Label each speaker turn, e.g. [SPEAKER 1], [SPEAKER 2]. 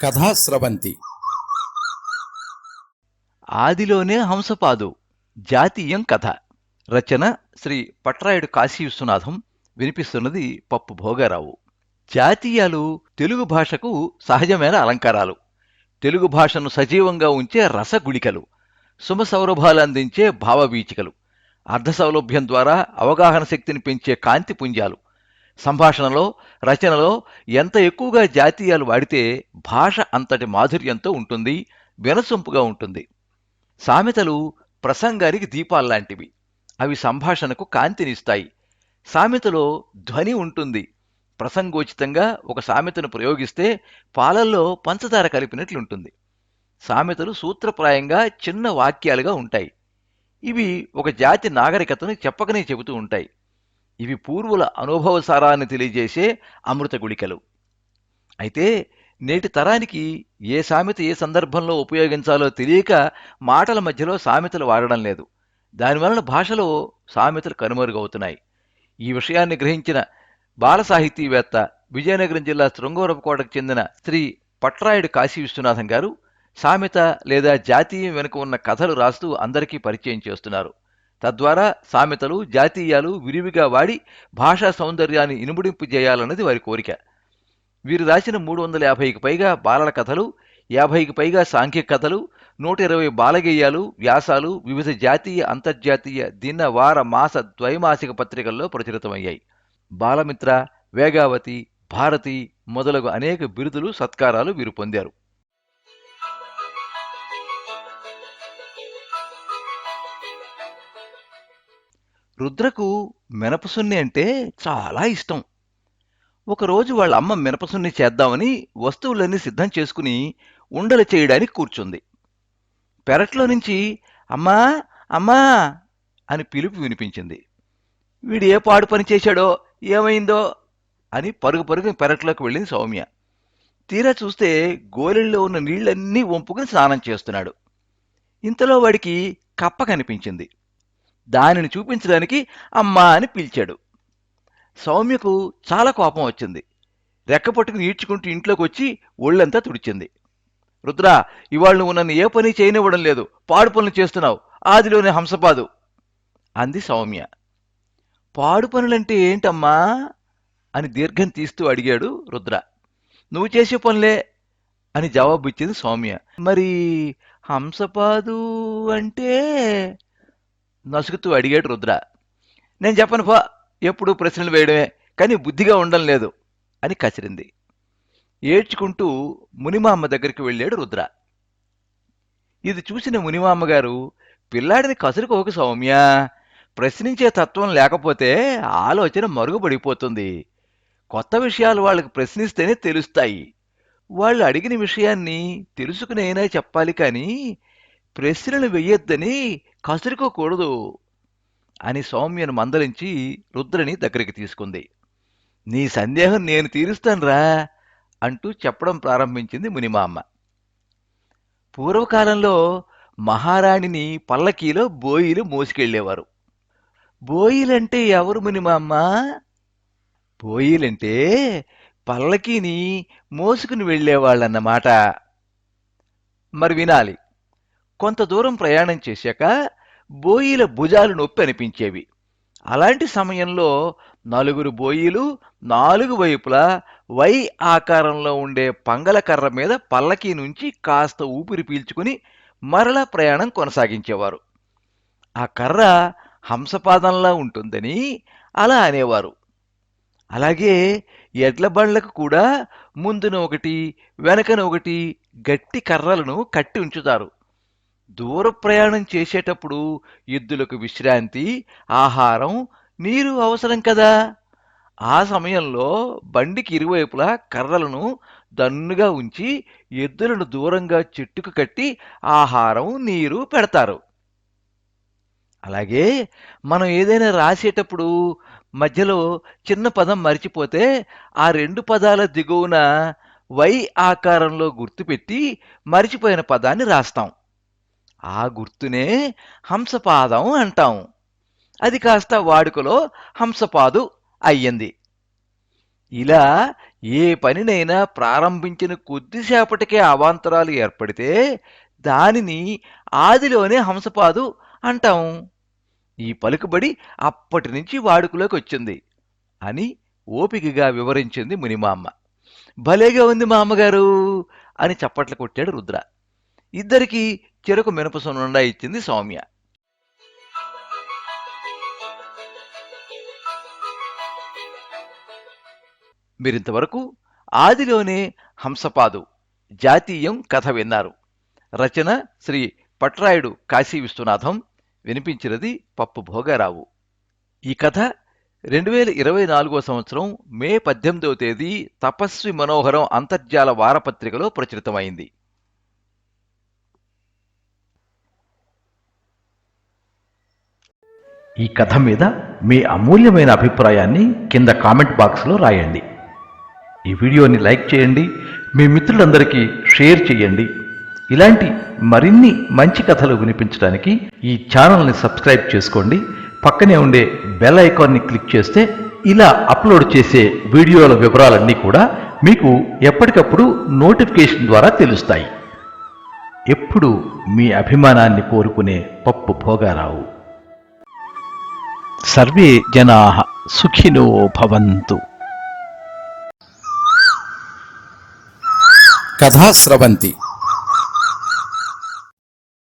[SPEAKER 1] కథాస్రవంతి.
[SPEAKER 2] ఆదిలోనే హంసపాదు జాతీయం కథ. రచన శ్రీ పట్రాయుడు కాశీ విశ్వనాథం. వినిపిస్తున్నది పప్పు భోగారావు. జాతీయాలు తెలుగు భాషకు సహజమైన అలంకారాలు. తెలుగు భాషను సజీవంగా ఉంచే రసగుళికలు, సుమసౌరభాలు అందించే భావవీచికలు, అర్థసౌలభ్యం ద్వారా అవగాహన శక్తిని పెంచే కాంతి పుంజాలు. సంభాషణలో, రచనలో ఎంత ఎక్కువగా జాతీయాలు వాడితే భాష అంతటి మాధుర్యంతో ఉంటుంది, వినసొంపుగా ఉంటుంది. సామెతలు ప్రసంగానికి దీపాల్లాంటివి. అవి సంభాషణకు కాంతినిస్తాయి. సామెతలో ధ్వని ఉంటుంది. ప్రసంగోచితంగా ఒక సామెతను ప్రయోగిస్తే పాలల్లో పంచదార కలిపినట్లుంటుంది. సామెతలు సూత్రప్రాయంగా చిన్న వాక్యాలుగా ఉంటాయి. ఇవి ఒక జాతి నాగరికతను చెప్పకనే చెబుతూ ఉంటాయి. ఇవి పూర్వుల అనుభవసారాన్ని తెలియజేసే అమృత గుళికలు. అయితే నేటి తరానికి ఏ సామెత ఏ సందర్భంలో ఉపయోగించాలో తెలియక మాటల మధ్యలో సామెతలు వాడడం లేదు. దానివలన భాషలో సామెతలు కనుమరుగవుతున్నాయి. ఈ విషయాన్ని గ్రహించిన బాల సాహితీవేత్త, విజయనగరం జిల్లా శృంగవరపుకోటకు చెందిన శ్రీ పట్రాయుడు కాశీ విశ్వనాథం గారు సామెత లేదా జాతీయం వెనుక ఉన్న కథలు రాస్తూ అందరికీ పరిచయం చేస్తున్నారు. తద్వారా సామెతలు, జాతీయాలు విరివిగా వాడి భాషా సౌందర్యాన్ని ఇనుముడింపు చేయాలన్నది వారి కోరిక. వీరు రాసిన 350కి పైగా బాలల కథలు, 50కి పైగా సాంఘిక కథలు, 120 బాలగేయాలు, వ్యాసాలు వివిధ జాతీయ, అంతర్జాతీయ దిన, వార, మాస, ద్వైమాసిక పత్రికల్లో ప్రచురితమయ్యాయి. బాలమిత్ర, వేగావతి, భారతి మొదలగు అనేక బిరుదులు, సత్కారాలు వీరు పొందారు. రుద్రకు మినపసున్ని అంటే చాలా ఇష్టం. ఒకరోజు వాళ్ళ అమ్మ మినపసున్ని చేద్దామని వస్తువులన్నీ సిద్ధం చేసుకుని ఉండలు చేయడానికి కూర్చుంది. పెరట్లో నుంచి అమ్మా అమ్మా అని పిలుపు వినిపించింది. వీడు ఏ పాడు పని చేశాడో, ఏమైందో అని పరుగు పరుగు పెరట్లోకి వెళ్ళింది సౌమ్య. తీరా చూస్తే గోలెల్లో ఉన్న నీళ్లన్నీ వంపుకుని స్నానం చేస్తున్నాడు. ఇంతలో వాడికి కప్ప కనిపించింది. దానిని చూపించడానికి అమ్మా అని పిలిచాడు. సౌమ్యకు చాలా కోపం వచ్చింది. రెక్క పట్టుకుని ఈడ్చుకుంటూ ఇంట్లోకి వచ్చి ఒళ్ళంతా తుడిచింది. రుద్రా, ఇవాళ నువ్వు నన్ను ఏ పని చేయనివ్వడం లేదు, పాడు పనులు చేస్తున్నావు, ఆదిలోనే హంసపాదు అంది సౌమ్య. పాడు పనులంటే ఏంటమ్మా అని దీర్ఘం తీస్తూ అడిగాడు రుద్ర. నువ్వు చేసే పనులే అని జవాబు ఇచ్చింది సౌమ్య. మరి హంసపాదు అంటే నసుగుతూ అడిగాడు రుద్ర. నేను చెప్పను పో, ఎప్పుడూ ప్రశ్నలు వేయడమే, కానీ బుద్ధిగా ఉండడం లేదు అని కసిరింది. ఏడ్చుకుంటూ మునిమామ్మ దగ్గరికి వెళ్ళాడు రుద్ర. ఇది చూసిన మునిమామ్మగారు, పిల్లాడిని కసురుకోక సౌమ్య, ప్రశ్నించే తత్వం లేకపోతే ఆలోచన మరుగుపడిపోతుంది. కొత్త విషయాలు వాళ్ళకి ప్రశ్నిస్తేనే తెలుస్తాయి. వాళ్ళు అడిగిన విషయాన్ని తెలుసుకునైనా చెప్పాలి, కానీ ప్రశ్నలు వెయ్యొద్దని కసురుకోకూడదు అని సౌమ్యను మందలించి రుద్రని దగ్గరికి తీసుకుంది. నీ సందేహం నేను తీరుస్తానురా అంటూ చెప్పడం ప్రారంభించింది మునిమామ్మ. పూర్వకాలంలో మహారాణిని పల్లకీలో బోయిలు మోసుకెళ్లేవారు. బోయిలంటే ఎవరు మునిమామ్మ? బోయిలంటే పల్లకీని మోసుకుని వెళ్లేవాళ్ళన్నమాట. మరి వినాలి. కొంత దూరం ప్రయాణం చేశాక బోయిల భుజాలు నొప్పి అనిపించేవి. అలాంటి సమయంలో 4 బోయిలు 4 వైపులా వై ఆకారంలో ఉండే పంగల కర్ర మీద పల్లకీ నుంచి కాస్త ఊపిరి పీల్చుకుని మరలా ప్రయాణం కొనసాగించేవారు. ఆ కర్ర హంసపాదంలా ఉంటుందని అలా అనేవారు. అలాగే ఎడ్ల బండ్లకు కూడా ముందున ఒకటి, వెనకన ఒకటి గట్టి కర్రలను కట్టి ఉంచుతారు. దూర ప్రయాణం చేసేటప్పుడు ఎద్దులకు విశ్రాంతి, ఆహారం, నీరు అవసరం కదా. ఆ సమయంలో బండికి ఇరువైపులా కర్రలను దన్నుగా ఉంచి ఎద్దులను దూరంగా చెట్టుకు కట్టి ఆహారం, నీరు పెడతారు. అలాగే మనం ఏదైనా రాసేటప్పుడు మధ్యలో చిన్న పదం మరిచిపోతే ఆ 2 పదాల దిగువన వై ఆకారంలో గుర్తుపెట్టి మరిచిపోయిన పదాన్ని రాస్తాం. ఆ గుర్తునే హంసపాదం అంటాం. అది కాస్త వాడుకలో హంసపాదు అయ్యింది. ఇలా ఏ పనినైనా ప్రారంభించిన కొద్దిసేపటికే అవాంతరాలు ఏర్పడితే దానిని ఆదిలోనే హంసపాదు అంటాం. ఈ పలుకుబడి అప్పటి నుంచి వాడుకలోకి వచ్చింది అని ఓపికగా వివరించింది మునిమామ్మ. భలేగా ఉంది మా అమ్మగారు అని చప్పట్లు కొట్టాడు రుద్ర. ఇద్దరికీ చెరకు మినపసునుండా ఇచ్చింది సౌమ్య. మీరింతవరకు ఆదిలోనే హంసపాదు జాతీయం కథ విన్నారు. రచన శ్రీ పట్రాయుడు కాశీ విశ్వనాథం. వినిపించినది పప్పు భోగారావు. ఈ కథ 2024 సంవత్సరం మే 18వ తేదీ తపస్వి మనోహరం అంతర్జాల వారపత్రికలో ప్రచురితమైంది. ఈ కథ మీద మీ అమూల్యమైన అభిప్రాయాన్ని కింద కామెంట్ బాక్స్లో రాయండి. ఈ వీడియోని లైక్ చేయండి, మీ మిత్రులందరికీ షేర్ చేయండి. ఇలాంటి మరిన్ని మంచి కథలు వినిపించడానికి ఈ ఛానల్ని సబ్స్క్రైబ్ చేసుకోండి. పక్కనే ఉండే బెల్ ఐకాన్ని క్లిక్ చేస్తే ఇలా అప్లోడ్ చేసే వీడియోల వివరాలన్నీ కూడా మీకు ఎప్పటికప్పుడు నోటిఫికేషన్ ద్వారా తెలుస్తాయి. ఎప్పుడు మీ అభిమానాన్ని కోరుకునే పప్పు భోగారావు. సర్వే జనాః సుఖినో భవంతు.
[SPEAKER 1] కథా స్రవంతి